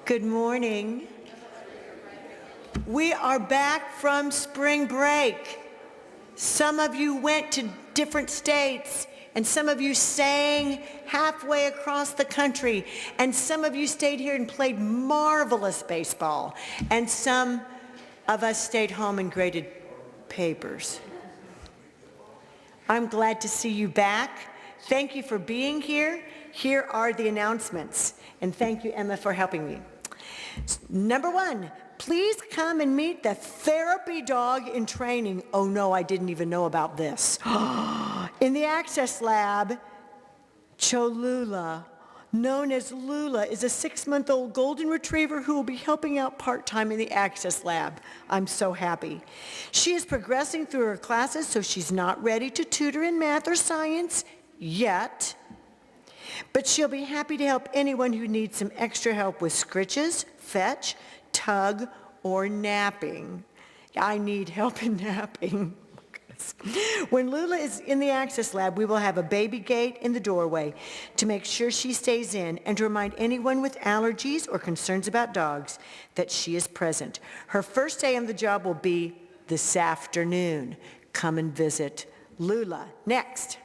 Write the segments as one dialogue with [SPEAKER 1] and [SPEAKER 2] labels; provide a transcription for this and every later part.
[SPEAKER 1] Good morning. We are back from spring break. Some of you went to different states, and some of you sang halfway across the country, and some of you stayed here and played marvelous baseball, and some of us stayed home and graded papers. I'm glad to see you back. Thank you for being here. Here are the announcements, and thank you, Emma, for helping me. Number one, please come and meet the therapy dog in training. Oh no, I didn't even know about this. In the Access Lab, Cholula, known as Lula, is a 6-month-old golden retriever who will be helping out part-time in the Access Lab. I'm so happy. She is progressing through her classes, so she's not ready to tutor in math or science yet. But she'll be happy to help anyone who needs some extra help with scritches, fetch, tug, or napping. I need help in napping. When Lula is in the Access Lab, we will have a baby gate in the doorway to make sure she stays in and to remind anyone with allergies or concerns about dogs that she is present. Her first day on the job will be this afternoon. Come and visit Lula. Next.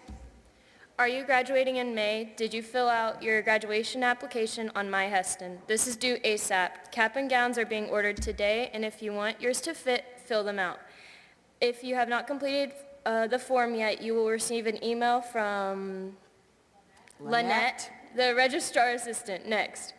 [SPEAKER 2] Are you graduating in May? Did you fill out your graduation application on My Hesston? This is due ASAP. Cap and gowns are being ordered today, and if you want yours to fit, fill them out. If you have not completed the form yet, you will receive an email from Lynette, the registrar assistant. Next.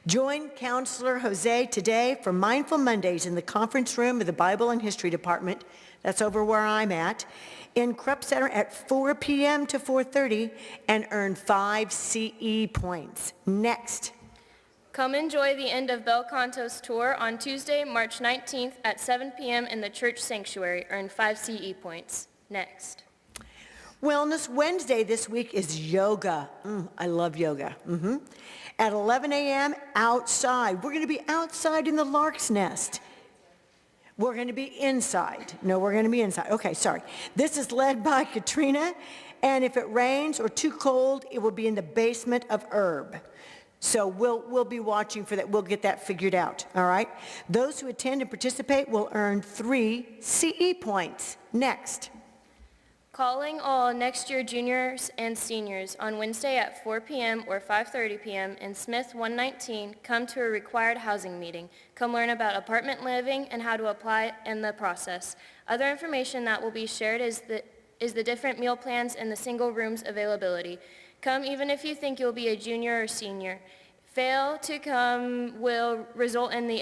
[SPEAKER 1] Join Counselor Jose today for Mindful Mondays in the conference room of the Bible and History Department. That's over where I'm at. In Krupp Center at 4 p.m. to 4:30 and earn 5 CE points. Next.
[SPEAKER 2] Come enjoy the end of Bel Canto's tour on Tuesday, March 19th at 7 p.m. in the church sanctuary. Earn 5 CE points. Next.
[SPEAKER 1] Wellness Wednesday this week is yoga. I love yoga. At 11 a.m. outside. We're going to be outside in the Lark's Nest. We're going to be inside. No, we're going to be inside. Okay, sorry. This is led by Katrina, and if it rains or too cold, it will be in the basement of Herb. So we'll be watching for that. We'll get that figured out, all right? Those who attend and participate will earn 3 CE points. Next.
[SPEAKER 2] Calling all next year juniors and seniors on Wednesday at 4 p.m. or 5:30 p.m. in Smith 119. Come to a required housing meeting. Come learn about apartment living and how to apply in the process. Other information that will be shared is the different meal plans and the single rooms availability. Come even if you think you'll be a junior or senior. Fail to come will result in the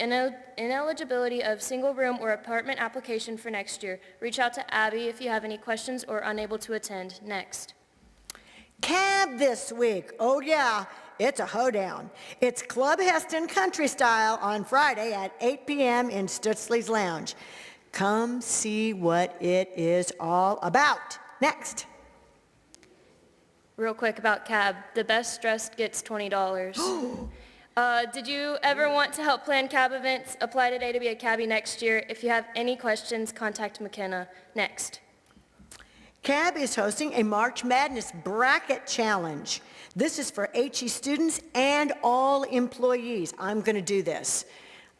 [SPEAKER 2] ineligibility of single room or apartment application for next year. Reach out to Abby if you have any questions or unable to attend. Next.
[SPEAKER 1] Cab this week. Oh yeah, it's a hoedown. It's Club Hesston Country Style on Friday at 8 p.m. in Stutzley's Lounge. Come see what it is all about. Next.
[SPEAKER 2] Real quick about cab, the best dressed gets $20. Did you ever want to help plan cab events? Apply today to be a cabbie next year. If you have any questions, contact McKenna. Next.
[SPEAKER 1] CAB is hosting a March Madness Bracket Challenge. This is for HE students and all employees. I'm going to do this.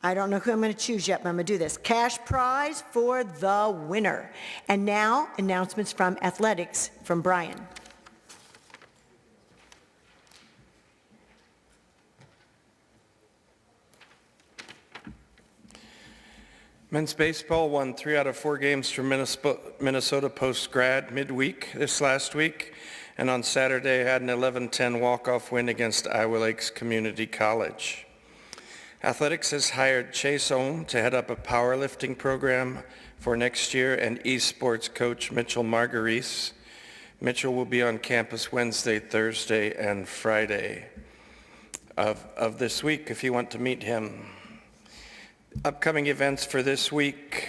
[SPEAKER 1] I don't know who I'm going to choose yet, but I'm going to do this. Cash prize for the winner. And now, announcements from athletics from Brian.
[SPEAKER 3] Men's baseball won 3 out of 4 games for Minnesota post-grad midweek this last week, and on Saturday had an 11-10 walk-off win against Iowa Lakes Community College. Athletics has hired Chase Ohm to head up a powerlifting program for next year, and esports coach Mitchell Marguerite. Mitchell will be on campus Wednesday, Thursday, and Friday of this week if you want to meet him. Upcoming events for this week.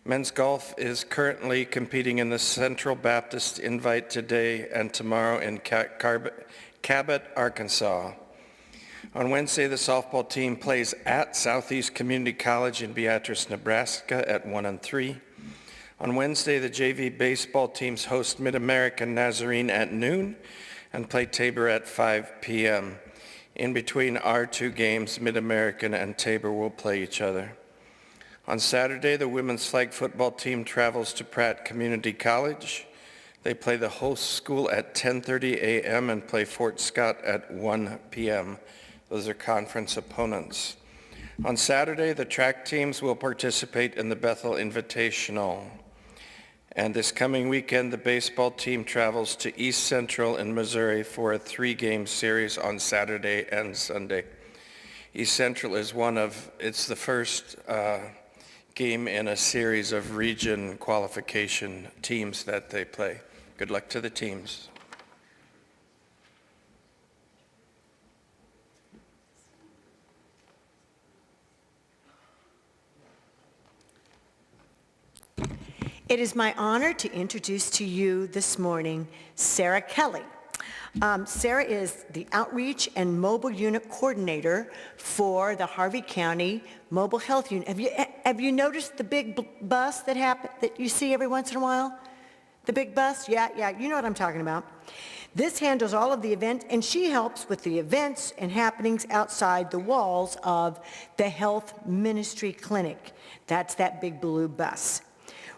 [SPEAKER 3] Men's golf is currently competing in the Central Baptist Invite today and tomorrow in Cabot, Arkansas. On Wednesday, the softball team plays at Southeast Community College in Beatrice, Nebraska at 1 and 3. On Wednesday, the JV baseball teams host Mid-American Nazarene at noon and play Tabor at 5 p.m. In between our two games, Mid-American and Tabor will play each other. On Saturday, the women's flag football team travels to Pratt Community College. They play the host school at 10:30 a.m. and play Fort Scott at 1 p.m. Those are conference opponents. On Saturday, the track teams will participate in the Bethel Invitational. And this coming weekend, the baseball team travels to East Central in Missouri for a 3-game series on Saturday and Sunday. East Central is it's the first game in a series of region qualification teams that they play. Good luck to the teams.
[SPEAKER 1] It is my honor to introduce to you this morning Sarah Kelly. Sarah is the Outreach and Mobile Unit Coordinator for the Harvey County Mobile Health Unit. Have you noticed the big bus that you see every once in a while? The big bus? Yeah, you know what I'm talking about. This handles all of the events, and she helps with the events and happenings outside the walls of the Health Ministry Clinic. That's that big blue bus.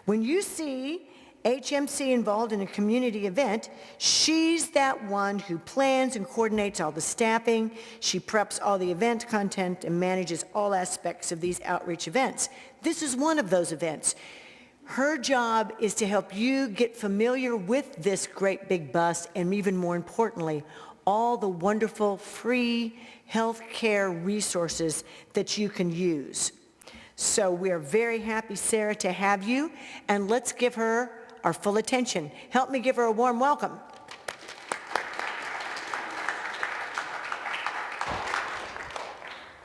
[SPEAKER 1] When you see HMC involved in a community event, she's that one who plans and coordinates all the staffing. She preps all the event content and manages all aspects of these outreach events. This is one of those events. Her job is to help you get familiar with this great big bus, and even more importantly, all the wonderful free health care resources that you can use. So we're very happy, Sarah, to have you, and let's give her our full attention. Help me give her a warm welcome.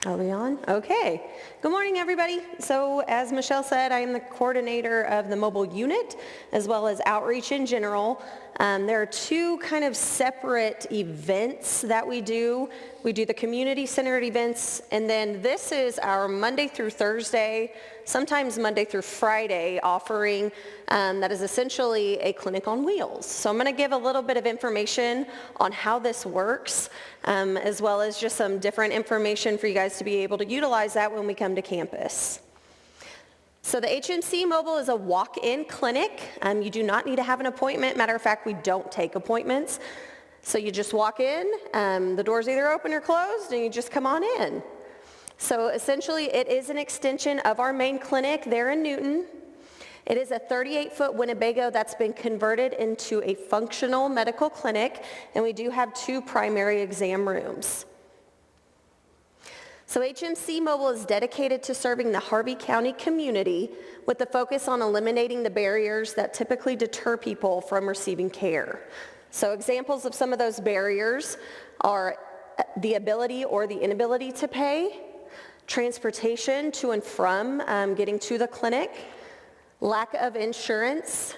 [SPEAKER 4] Are we on? Okay. Good morning, everybody. So as Michelle said, I am the coordinator of the mobile unit as well as outreach in general. There are two kind of separate events that we do. We do the community-centered events, and then this is our Monday through Thursday, sometimes Monday through Friday offering that is essentially a clinic on wheels. So I'm going to give a little bit of information on how this works, as well as just some different information for you guys to be able to utilize that when we come to campus. So the HMC Mobile is a walk-in clinic. You do not need to have an appointment. Matter of fact, we don't take appointments. So you just walk in, the door's either open or closed, and you just come on in. So essentially, it is an extension of our main clinic there in Newton. It is a 38-foot Winnebago that's been converted into a functional medical clinic, and we do have 2 primary exam rooms. So HMC Mobile is dedicated to serving the Harvey County community with the focus on eliminating the barriers that typically deter people from receiving care. So examples of some of those barriers are the ability or the inability to pay, transportation to and from getting to the clinic, lack of insurance,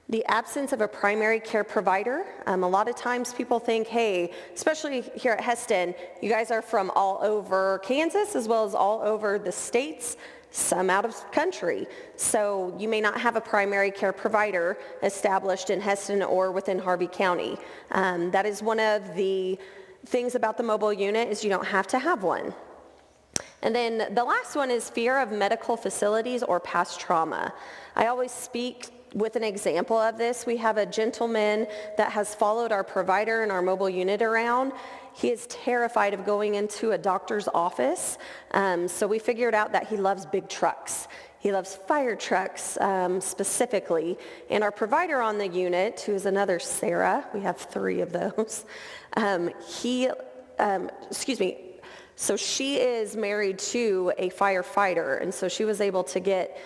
[SPEAKER 4] the absence of a primary care provider. A lot of times people think, hey, especially here at Hesston, you guys are from all over Kansas as well as all over the states, some out of country. So you may not have a primary care provider established in Hesston or within Harvey County. That is one of the things about the mobile unit is you don't have to have one. And then the last one is fear of medical facilities or past trauma. I always speak with an example of this. We have a gentleman that has followed our provider and our mobile unit around. He is terrified of going into a doctor's office. So we figured out that he loves big trucks. He loves fire trucks specifically. And our provider on the unit, who is another Sarah, we have 3 of those, so she is married to a firefighter, and so she was able to get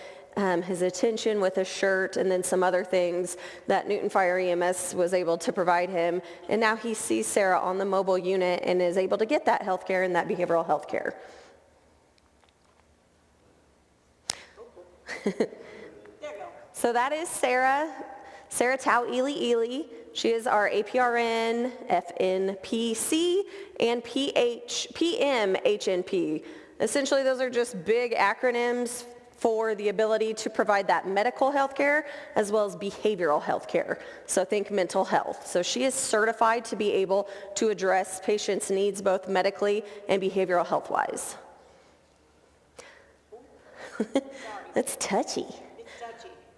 [SPEAKER 4] his attention with a shirt and then some other things that Newton Fire EMS was able to provide him. And now he sees Sarah on the mobile unit and is able to get that health care and that behavioral health care. There you go. So that is Sarah Tao Ely. She is our APRN, FNPC, and PMHNP. Essentially, those are just big acronyms for the ability to provide that medical health care as well as behavioral health care. So think mental health. So she is certified to be able to address patients' needs both medically and behavioral health-wise. That's touchy.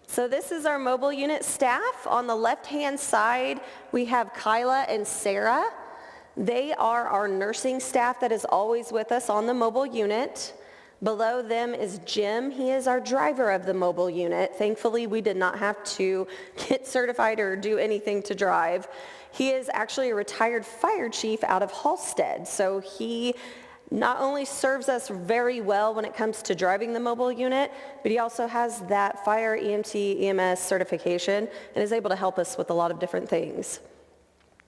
[SPEAKER 4] So this is our mobile unit staff. On the left-hand side, we have Kyla and Sarah. They are our nursing staff that is always with us on the mobile unit. Below them is Jim. He is our driver of the mobile unit. Thankfully, we did not have to get certified or do anything to drive. He is actually a retired fire chief out of Halstead. So he not only serves us very well when it comes to driving the mobile unit, but he also has that fire EMT EMS certification and is able to help us with a lot of different things.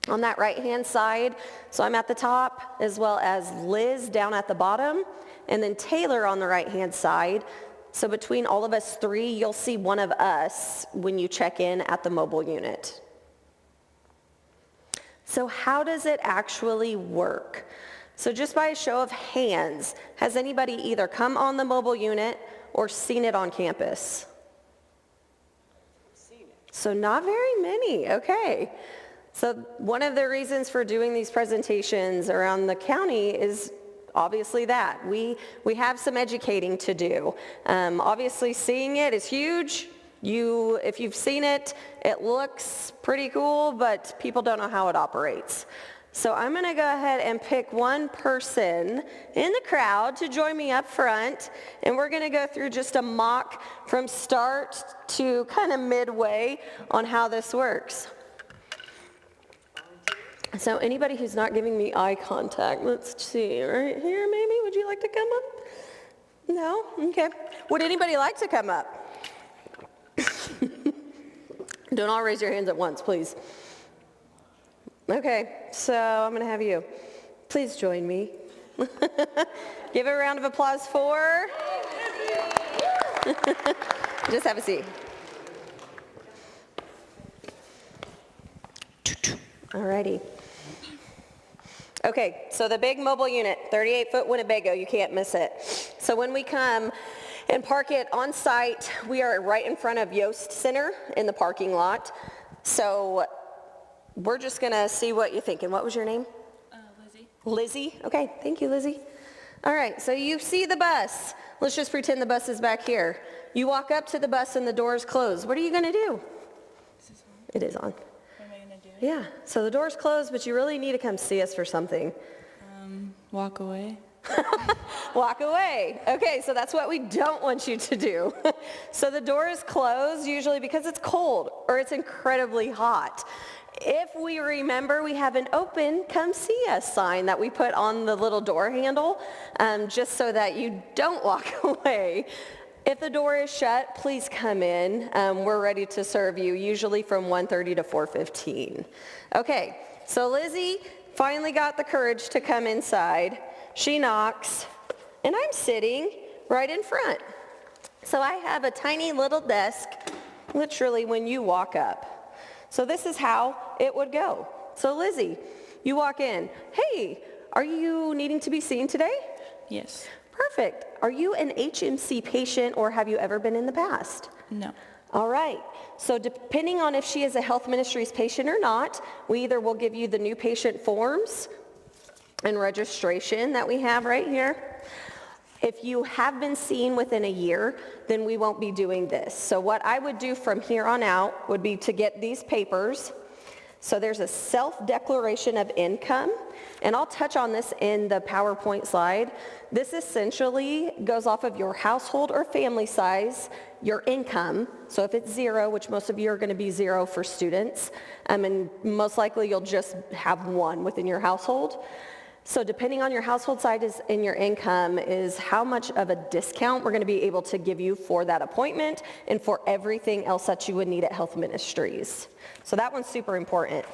[SPEAKER 4] On that right-hand side, so I'm at the top, as well as Liz down at the bottom, and then Taylor on the right-hand side. So between all of us three, you'll see one of us when you check in at the mobile unit. So how does it actually work? So just by a show of hands, has anybody either come on the mobile unit or seen it on campus? So not very many, okay. So one of the reasons for doing these presentations around the county is obviously that. We have some educating to do. Obviously seeing it is huge. If you've seen it, it looks pretty cool, but people don't know how it operates. So I'm going to go ahead and pick one person in the crowd to join me up front, and we're going to go through just a mock from start to kind of midway on how this works. So anybody who's not giving me eye contact, let's see, right here maybe, would you like to come up? No? Okay. Would anybody like to come up? Don't all raise your hands at once, please. Okay, so I'm going to have you. Please join me. Give a round of applause for. Just have a seat. Alrighty. Okay, so the big mobile unit, 38-foot Winnebago, you can't miss it. So when we come and park it on site, we are right in front of Yost Center in the parking lot. So we're just gonna see what you think. And what was your name?
[SPEAKER 5] Lizzie.
[SPEAKER 4] Lizzie? Okay, thank you, Lizzie. All right, so you see the bus. Let's just pretend the bus is back here. You walk up to the bus and the door's closed. What are you gonna do?
[SPEAKER 5] Is this on?
[SPEAKER 4] It is on.
[SPEAKER 5] What am I gonna do?
[SPEAKER 4] Yeah, so the door's closed, but you really need to come see us for something.
[SPEAKER 5] Walk away.
[SPEAKER 4] Walk away. Okay, so that's what we don't want you to do. So the door is closed usually because it's cold or it's incredibly hot. If we remember, we have an open come see us sign that we put on the little door handle just so that you don't walk away. If the door is shut, please come in. We're ready to serve you, usually from 1:30 to 4:15. Okay, so Lizzie finally got the courage to come inside. She knocks, and I'm sitting right in front. So I have a tiny little desk, literally when you walk up. So this is how it would go. So Lizzie, you walk in. Hey, are you needing to be seen today?
[SPEAKER 5] Yes.
[SPEAKER 4] Perfect. Are you an HMC patient or have you ever been in the past?
[SPEAKER 5] No.
[SPEAKER 4] All right. So depending on if she is a health ministries patient or not, we either will give you the new patient forms and registration that we have right here. If you have been seen within a year, then we won't be doing this. So what I would do from here on out would be to get these papers. So there's a self-declaration of income, and I'll touch on this in the PowerPoint slide. This essentially goes off of your household or family size, your income. So if it's zero, which most of you are going to be zero for students, and most likely you'll just have one within your household. So depending on your household size and your income is how much of a discount we're going to be able to give you for that appointment and for everything else that you would need at Health Ministries. So that one's super important.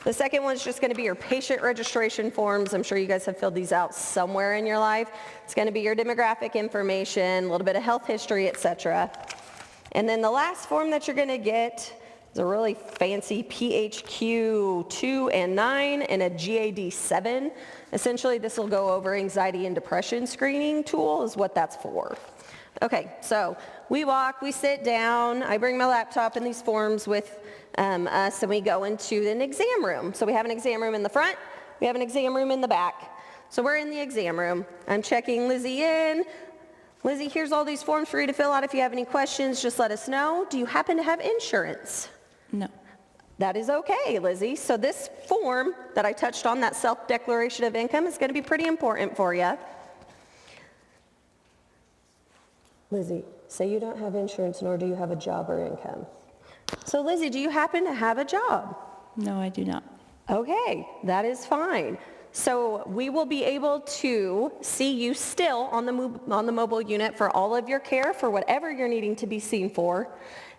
[SPEAKER 4] The second one's just going to be your patient registration forms. I'm sure you guys have filled these out somewhere in your life. It's going to be your demographic information, a little bit of health history, etc. And then the last form that you're going to get is a really fancy PHQ 2 and 9 and a GAD 7. Essentially, this will go over anxiety and depression screening tool is what that's for. Okay, so we walk, we sit down, I bring my laptop and these forms with us, and we go into an exam room. So we have an exam room in the front, we have an exam room in the back. So we're in the exam room. I'm checking Lizzie in. Lizzie, here's all these forms for you to fill out. If you have any questions, just let us know. Do you happen to have insurance?
[SPEAKER 5] No.
[SPEAKER 4] That is okay, Lizzie. So this form that I touched on, that self-declaration of income, is going to be pretty important for you. Lizzie, say you don't have insurance, nor do you have a job or income. So Lizzie, do you happen to have a job?
[SPEAKER 5] No, I do not.
[SPEAKER 4] Okay, that is fine. So we will be able to see you still on the mobile unit for all of your care, for whatever you're needing to be seen for.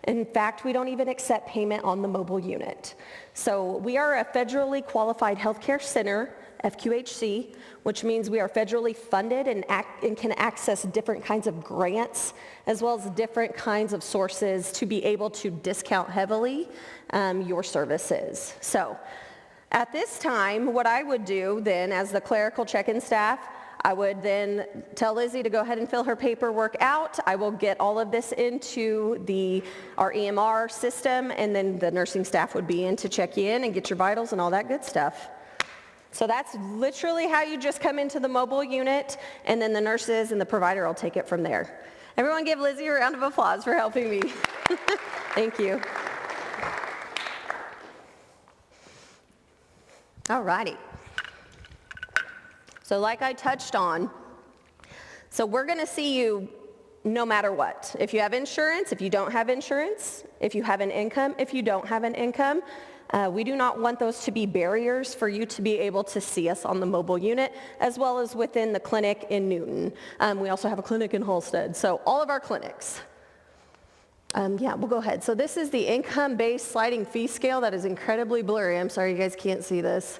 [SPEAKER 4] In fact, we don't even accept payment on the mobile unit. So we are a federally qualified healthcare center, FQHC, which means we are federally funded and can access different kinds of grants as well as different kinds of sources to be able to discount heavily your services. So at this time, what I would do then as the clerical check-in staff, I would then tell Lizzie to go ahead and fill her paperwork out. I will get all of this into our EMR system, and then the nursing staff would be in to check you in and get your vitals and all that good stuff. So that's literally how you just come into the mobile unit, and then the nurses and the provider will take it from there. Everyone give Lizzie a round of applause for helping me. Thank you. All righty. So like I touched on, so we're going to see you no matter what. If you have insurance, if you don't have insurance, if you have an income, if you don't have an income, we do not want those to be barriers for you to be able to see us on the mobile unit, as well as within the clinic in Newton. We also have a clinic in Halstead, so all of our clinics. Yeah, we'll go ahead. So this is the income-based sliding fee scale that is incredibly blurry. I'm sorry you guys can't see this.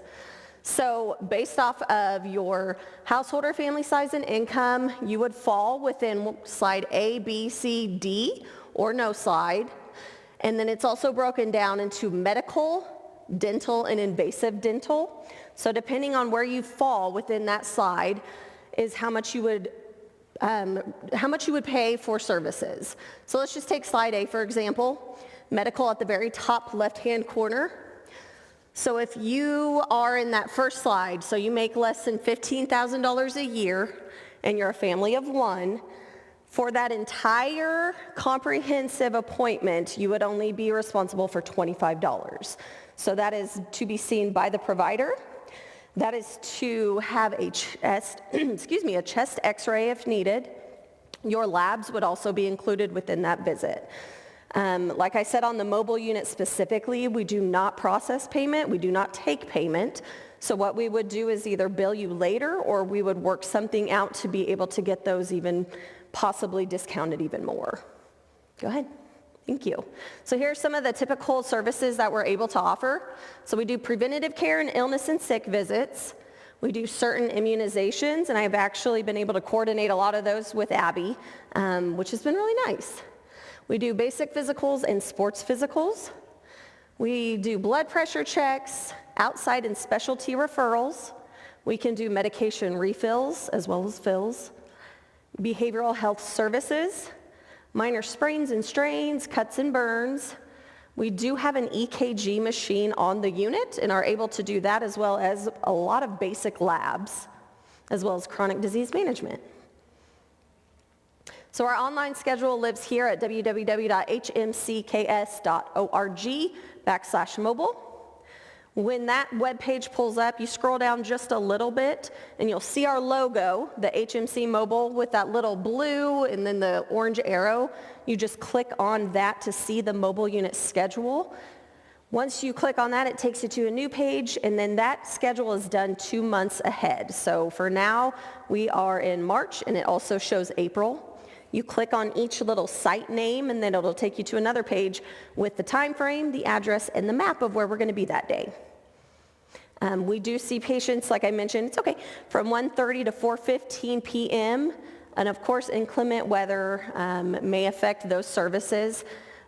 [SPEAKER 4] So based off of your household or family size and income, you would fall within slide A, B, C, D, or no slide. And then it's also broken down into medical, dental, and invasive dental. So depending on where you fall within that slide is how much you would pay for services. So let's just take slide A, for example, medical at the very top left-hand corner. So if you are in that first slide, so you make less than $15,000 a year and you're a family of one, for that entire comprehensive appointment, you would only be responsible for $25. So that is to be seen by the provider. That is to have a chest, a chest x-ray if needed. Your labs would also be included within that visit. Like I said, on the mobile unit specifically, we do not process payment. We do not take payment. So what we would do is either bill you later, or we would work something out to be able to get those even possibly discounted even more. Go ahead. Thank you. So here are some of the typical services that we're able to offer. So we do preventative care and illness and sick visits. We do certain immunizations, and I've actually been able to coordinate a lot of those with Abby, which has been really nice. We do basic physicals and sports physicals. We do blood pressure checks, outside and specialty referrals. We can do medication refills as well as fills. Behavioral health services, minor sprains and strains, cuts and burns. We do have an EKG machine on the unit and are able to do that, as well as a lot of basic labs, as well as chronic disease management. So our online schedule lives here at www.hmcks.org/mobile. When that web page pulls up, you scroll down just a little bit and you'll see our logo, the HMC Mobile, with that little blue and then the orange arrow. You just click on that to see the mobile unit schedule. Once you click on that, it takes you to a new page, and then that schedule is done 2 months ahead. So for now, we are in March, and it also shows April. You click on each little site name, and then it'll take you to another page with the time frame, the address, and the map of where we're going to be that day. We do see patients, like I mentioned, it's okay, from 1:30 to 4:15 p.m., and of course inclement weather may affect those services.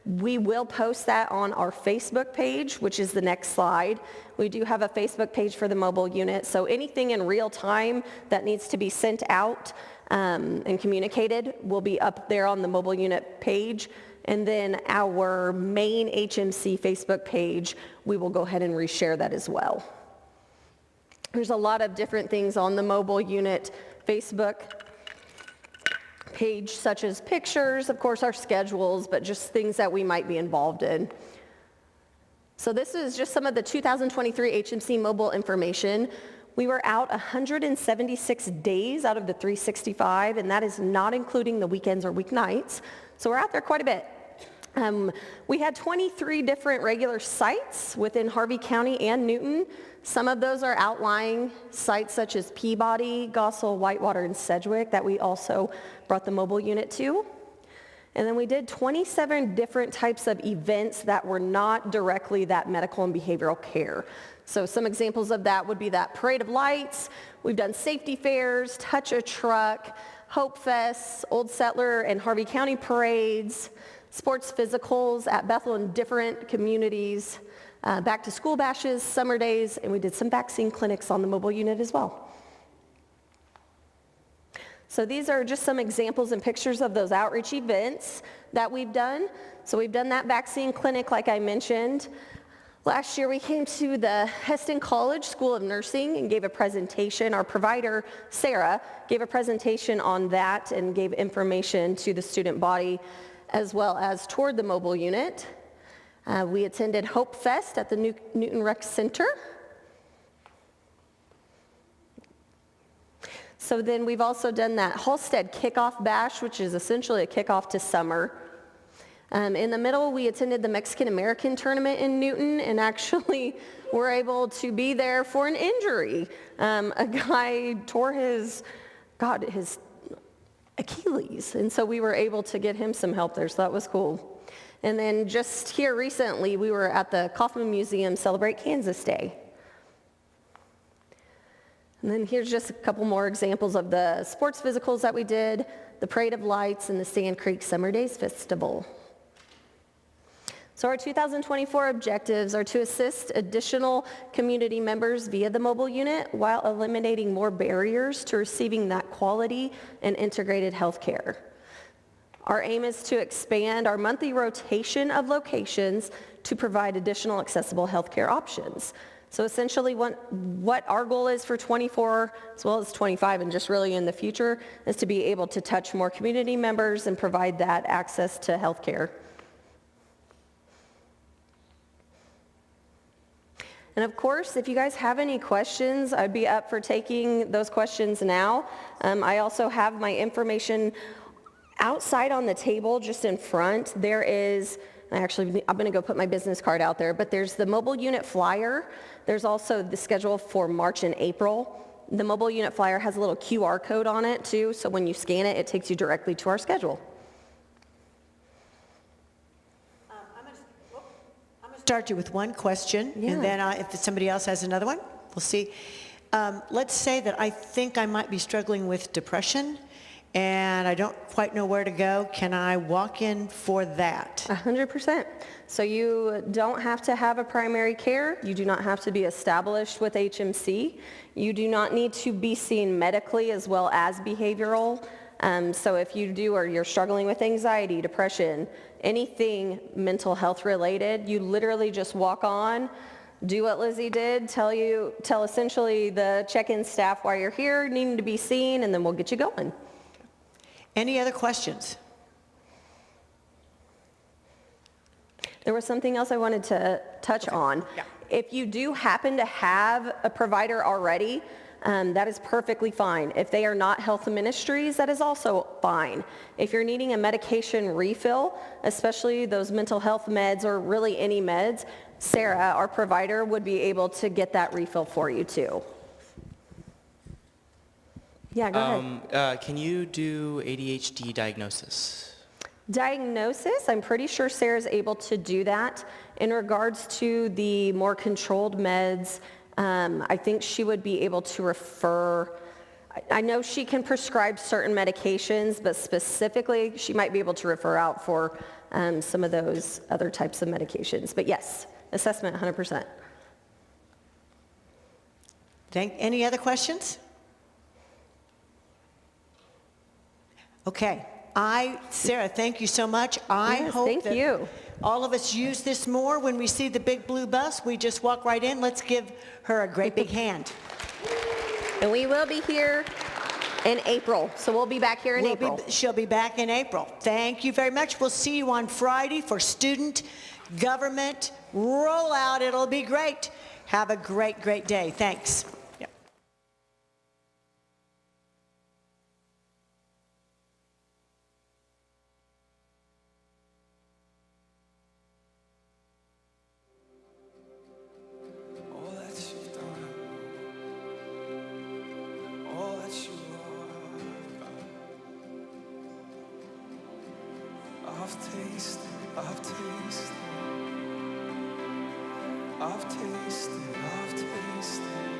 [SPEAKER 4] We will post that on our Facebook page, which is the next slide. We do have a Facebook page for the mobile unit, so anything in real time that needs to be sent out and communicated will be up there on the mobile unit page. And then our main HMC Facebook page, we will go ahead and reshare that as well. There's a lot of different things on the mobile unit Facebook page, such as pictures, of course, our schedules, but just things that we might be involved in. So this is just some of the 2023 HMC mobile information. We were out 176 days out of the 365, and that is not including the weekends or weeknights. So we're out there quite a bit. We had 23 different regular sites within Harvey County and Newton. Some of those are outlying sites such as Peabody, Gossel, Whitewater, and Sedgwick that we also brought the mobile unit to. And then we did 27 different types of events that were not directly that medical and behavioral care. So some examples of that would be that Parade of Lights. We've done safety fairs, Touch a Truck, Hope Fest, Old Settler and Harvey County parades, sports physicals at Bethel in different communities, back to school bashes, summer days, and we did some vaccine clinics on the mobile unit as well. So these are just some examples and pictures of those outreach events that we've done. So we've done that vaccine clinic like I mentioned. Last year we came to the Hesston College School of Nursing and gave a presentation. Our provider, Sarah, gave a presentation on that and gave information to the student body as well as toward the mobile unit. We attended Hope Fest at the Newton Rec Center. So then we've also done that Halstead Kickoff Bash, which is essentially a kickoff to summer. In the middle, we attended the Mexican-American tournament in Newton and actually were able to be there for an injury. A guy tore his Achilles, and so we were able to get him some help there, so that was cool. And then just here recently, we were at the Kaufman Museum Celebrate Kansas Day. And then here's just a couple more examples of the sports physicals that we did, the Parade of Lights, and the Sand Creek Summer Days Festival. So our 2024 objectives are to assist additional community members via the mobile unit while eliminating more barriers to receiving that quality and integrated health care. Our aim is to expand our monthly rotation of locations to provide additional accessible healthcare options. So essentially what our goal is for 24 as well as 25 and just really in the future is to be able to touch more community members and provide that access to healthcare. And of course, if you guys have any questions, I'd be up for taking those questions now. I also have my information outside on the table just in front. There is, I'm going to go put my business card out there, but there's the mobile unit flyer. There's also the schedule for March and April. The mobile unit flyer has a little QR code on it too, so when you scan it, it takes you directly to our schedule.
[SPEAKER 1] I'm going to start you with one question, and then if somebody else has another one, we'll see. Let's say that I think I might be struggling with depression, and I don't quite know where to go. Can I walk in for that?
[SPEAKER 4] 100%. So you don't have to have a primary care. You do not have to be established with HMC. You do not need to be seen medically as well as behavioral. So if you do or you're struggling with anxiety, depression, anything mental health related, you literally just walk on, do what Lizzie did, tell essentially the check-in staff why you're here, needing to be seen, and then we'll get you going.
[SPEAKER 1] Any other questions?
[SPEAKER 4] There was something else I wanted to touch on.
[SPEAKER 1] Yeah.
[SPEAKER 4] If you do happen to have a provider already, that is perfectly fine. If they are not health ministries, that is also fine. If you're needing a medication refill, especially those mental health meds or really any meds, Sarah, our provider, would be able to get that refill for you too. Yeah, go ahead.
[SPEAKER 6] Can you do ADHD diagnosis?
[SPEAKER 4] Diagnosis, I'm pretty sure Sarah's able to do that. In regards to the more controlled meds, I think she would be able to refer. I know she can prescribe certain medications, but specifically she might be able to refer out for some of those other types of medications. But yes, assessment 100%.
[SPEAKER 1] Any other questions? Okay. Sarah, thank you so much. I
[SPEAKER 4] Yes,
[SPEAKER 1] hope
[SPEAKER 4] thank
[SPEAKER 1] that
[SPEAKER 4] you.
[SPEAKER 1] all of us use this more. When we see the big blue bus, we just walk right in. Let's give her a great big hand.
[SPEAKER 4] And we will be here in April, so we'll be back here in April.
[SPEAKER 1] She'll be back in April. Thank you very much. We'll see you on Friday for student government rollout. It'll be great. Have a great, great day. Thanks. Yep.
[SPEAKER 7] All that you've done, all that you are, I've tasted, I've tasted, I've tasted, I've tasted.